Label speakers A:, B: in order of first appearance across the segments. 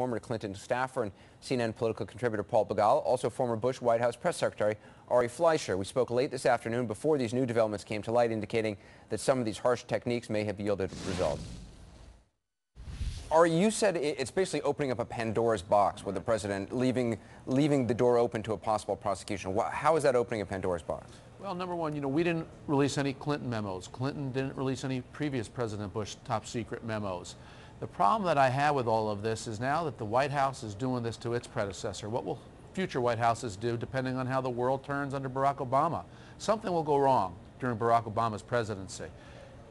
A: former Clinton staffer and CNN political contributor Paul Begala, also former Bush White House press secretary Ari Fleischer. We spoke late this afternoon before these new developments came to light, indicating that some of these harsh techniques may have yielded results. Ari, you said it's basically opening up a Pandora's box with the president leaving the door open to a possible prosecution. How is that opening a Pandora's box?
B: Well, number one, we didn't release any Clinton memos. Clinton didn't release any previous President Bush top secret memos. The problem that I have with all of this is now that the White House is doing this to its predecessor, what will future White Houses do depending on how the world turns under Barack Obama? Something will go wrong during Barack Obama's presidency.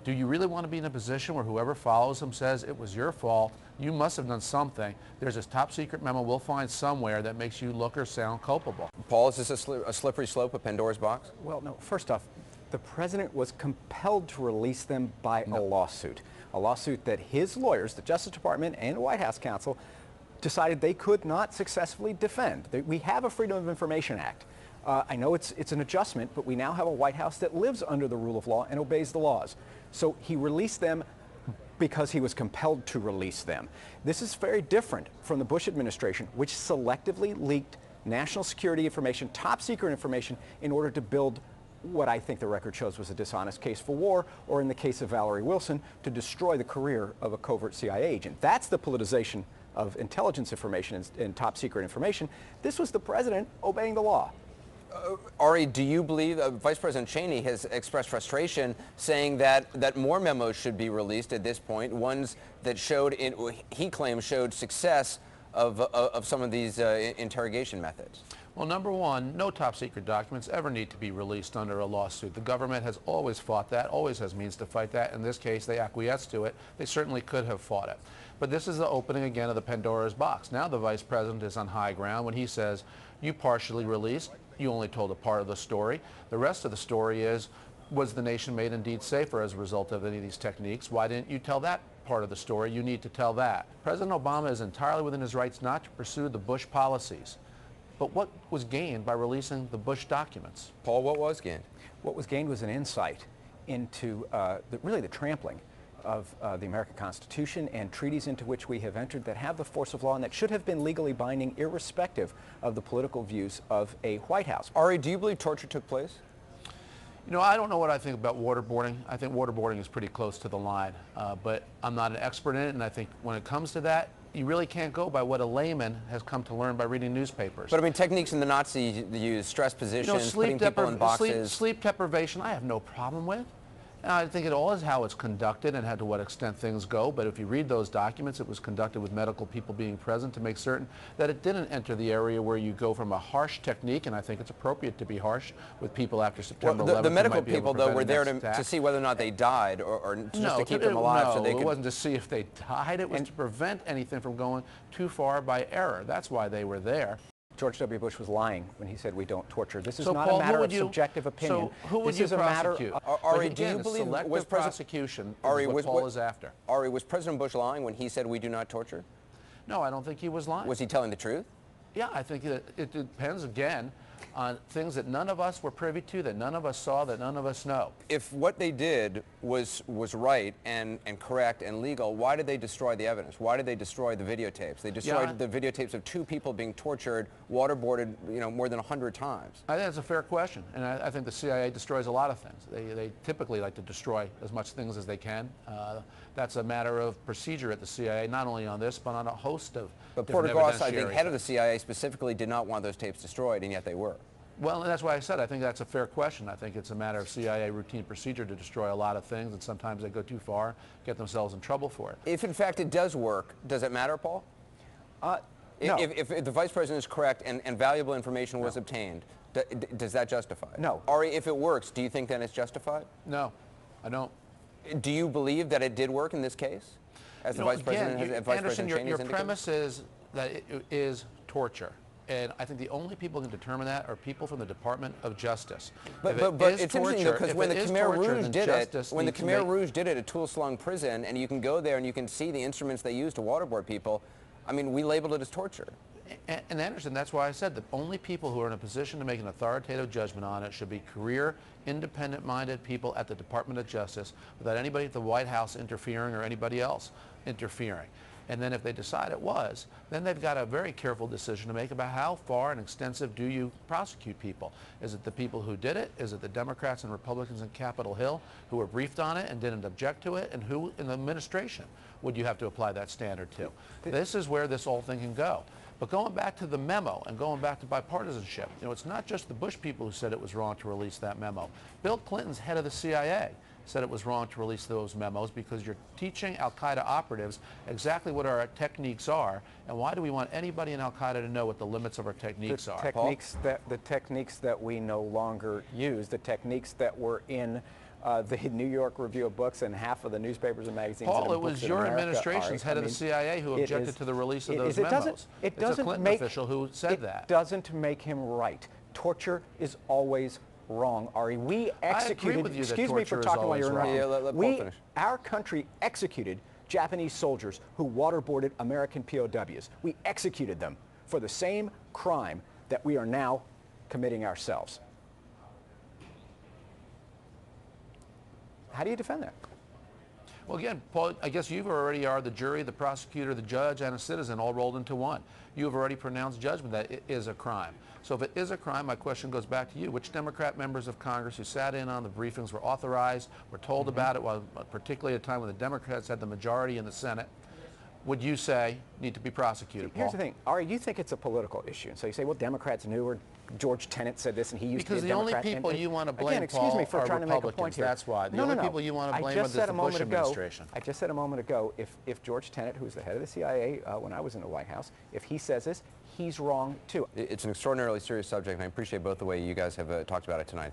B: Do you really want to be in a position where whoever follows him says it was your fault, you must have done something, there's this top secret memo we'll find somewhere that makes you look or sound culpable?
A: Paul, is this a slippery slope, a Pandora's box?
C: Well, no, first off, the president was compelled to release them by a lawsuit that his lawyers, the Justice Department and the White House counsel, decided they could not successfully defend. We have a Freedom of Information Act. I know it's an adjustment, but we now have a White House that lives under the rule of law and obeys the laws. So he released them because he was compelled to release them. This is very different from the Bush administration, which selectively leaked national security information, top secret information, in order to build what I think the record shows was a dishonest case for war, or in the case of Valerie Wilson, to destroy the career of a covert CIA agent. That's the politicization of intelligence information and top secret information. This was the president obeying the law.
A: Ari, do you believe Vice President Cheney has expressed frustration, saying that more memos should be released at this point, ones that showed, he claims, showed success of some of these interrogation methods?
B: Well, number one, no top secret documents ever need to be released under a lawsuit. The government has always fought that, always has means to fight that. In this case, they acquiesced to it. They certainly could have fought it. But this is the opening again of the Pandora's box. Now the vice president is on high ground when he says, you partially released, you only told a part of the story. The rest of the story is, was the nation made indeed safer as a result of any of these techniques? Why didn't you tell that part of the story? You need to tell that. President Obama is entirely within his rights not to pursue the Bush policies. But what was gained by releasing the Bush documents?
A: Paul, what was gained?
C: What was gained was an insight into really the trampling of the American Constitution and treaties into which we have entered that have the force of law and that should have been legally binding irrespective of the political views of a White House.
A: Ari, do you believe torture took place?
B: I don't know what I think about waterboarding. I think waterboarding is pretty close to the line, but I'm not an expert in it, and I think when it comes to that, you really can't go by what a layman has come to learn by reading newspapers.
A: But I mean, techniques in the Nazis use stress positions, putting people in boxes.
B: Sleep deprivation, I have no problem with. I think it all is how it's conducted and to what extent things go, but if you read those documents, it was conducted with medical people being present to make certain that it didn't enter the area where you go from a harsh technique, and I think it's appropriate to be harsh with people after September 11th.
A: The medical people, though, were there to see whether or not they died, or just to keep them alive.
B: No,
A: so they could...
B: it wasn't to see if they died. It was to prevent anything from going too far by error. That's why they were there.
C: George W. Bush was lying when he said we don't torture. This is
B: so,
C: not
B: Paul,
C: a matter of subjective opinion.
B: So who would
C: this
B: you
C: is a
B: prosecute?
C: matter of,
A: Ari, do you believe
B: selective prosecution is what Paul is after?
A: Ari, was President Bush lying when he said we do not torture?
B: No, I don't think he was lying.
A: Was he telling the truth?
B: Yeah, I think it depends, again, on things that none of us were privy to, that none of us saw, that none of us know.
A: If what they did was right and correct and legal, why did they destroy the evidence? Why did they destroy the videotapes? They destroyed the videotapes of 2 people being tortured, waterboarded, more than 100 times.
B: I think that's a fair question, and I think the CIA destroys a lot of things. They typically like to destroy as much things as they can. That's a matter of procedure at the CIA, not only on this, but on a host of
A: But Porter-Goss, I think, head of the CIA, specifically did not want those tapes destroyed, and yet they were.
B: Well, and that's why I said I think that's a fair question. I think it's a matter of CIA routine procedure to destroy a lot of things, and sometimes they go too far, get themselves in trouble for it.
A: If, in fact, it does work, does it matter, Paul?
C: No.
A: If the Vice President is correct and valuable information was obtained, does that justify it?
C: No.
A: Ari, if it works, do you think then it's justified?
B: No, I don't.
A: Do you believe that it did work in this case? As the Vice President has, Vice
B: Anderson,
A: President Cheney
B: your
A: has
B: premise is that it is torture. And I think the only people who can determine that are people from the Department of Justice.
A: But it's interesting, because when the Khmer Rouge did it at Tuol Prison, and you can go there and you can see the instruments they use to waterboard people, I mean, we labeled it as torture.
B: And Anderson, that's why I said the only people who are in a position to make an authoritative judgment on it should be career, independent-minded people at the Department of Justice, without anybody at the White House interfering or anybody else interfering. And then if they decide it was, then they've got a very careful decision to make about how far and extensive do you prosecute people. Is it the people who did it? Is it the Democrats and Republicans in Capitol Hill who were briefed on it and didn't object to it? And who in the administration would you have to apply that standard to? This is where this whole thing can go. But going back to the memo and going back to bipartisanship, it's not just the Bush people who said it was wrong to release that memo. Bill Clinton's head of the CIA said it was wrong to release those memos because you're teaching al-Qaeda operatives exactly what our techniques are, and why do we want anybody in al-Qaeda to know what the limits of our techniques are?
C: The techniques that we no longer use, the techniques that were in the New York Review of Books and half of the newspapers and magazines.
B: Paul, it was your administration's head of the CIA who objected to the release of those memos. It's a Clinton official who said that.
C: It doesn't make him right. Torture is always wrong, Ari. We executed.
B: I agree with you that
C: excuse me for talking while you're
B: wrong.
C: interrupting. Our country executed Japanese soldiers who waterboarded American POWs. We executed them for the same crime that we are now committing ourselves. How do you defend that?
B: Well, again, Paul, I guess you already are the jury, the prosecutor, the judge, and a citizen all rolled into one. You have already pronounced judgment that it is a crime. So if it is a crime, my question goes back to you. Which Democrat members of Congress who sat in on the briefings were authorized, were told about it, particularly at a time when the Democrats had the majority in the Senate, would you say need to be prosecuted, Paul?
C: Here's the thing. Ari, you think it's a political issue. So you say, well, Democrats knew, or George Tenet said this, and he used to be a Democrat.
B: Because the only people you want to blame,
C: again, excuse me for
B: are
C: trying to make a point
B: Republicans.
C: here.
B: That's why. The only people you want to blame is the Bush administration.
C: I just said a moment ago, if George Tenet, who was the head of the CIA when I was in the White House, if he says this, he's wrong too.
A: It's an extraordinarily serious subject, and I appreciate both the way you guys have talked about it tonight.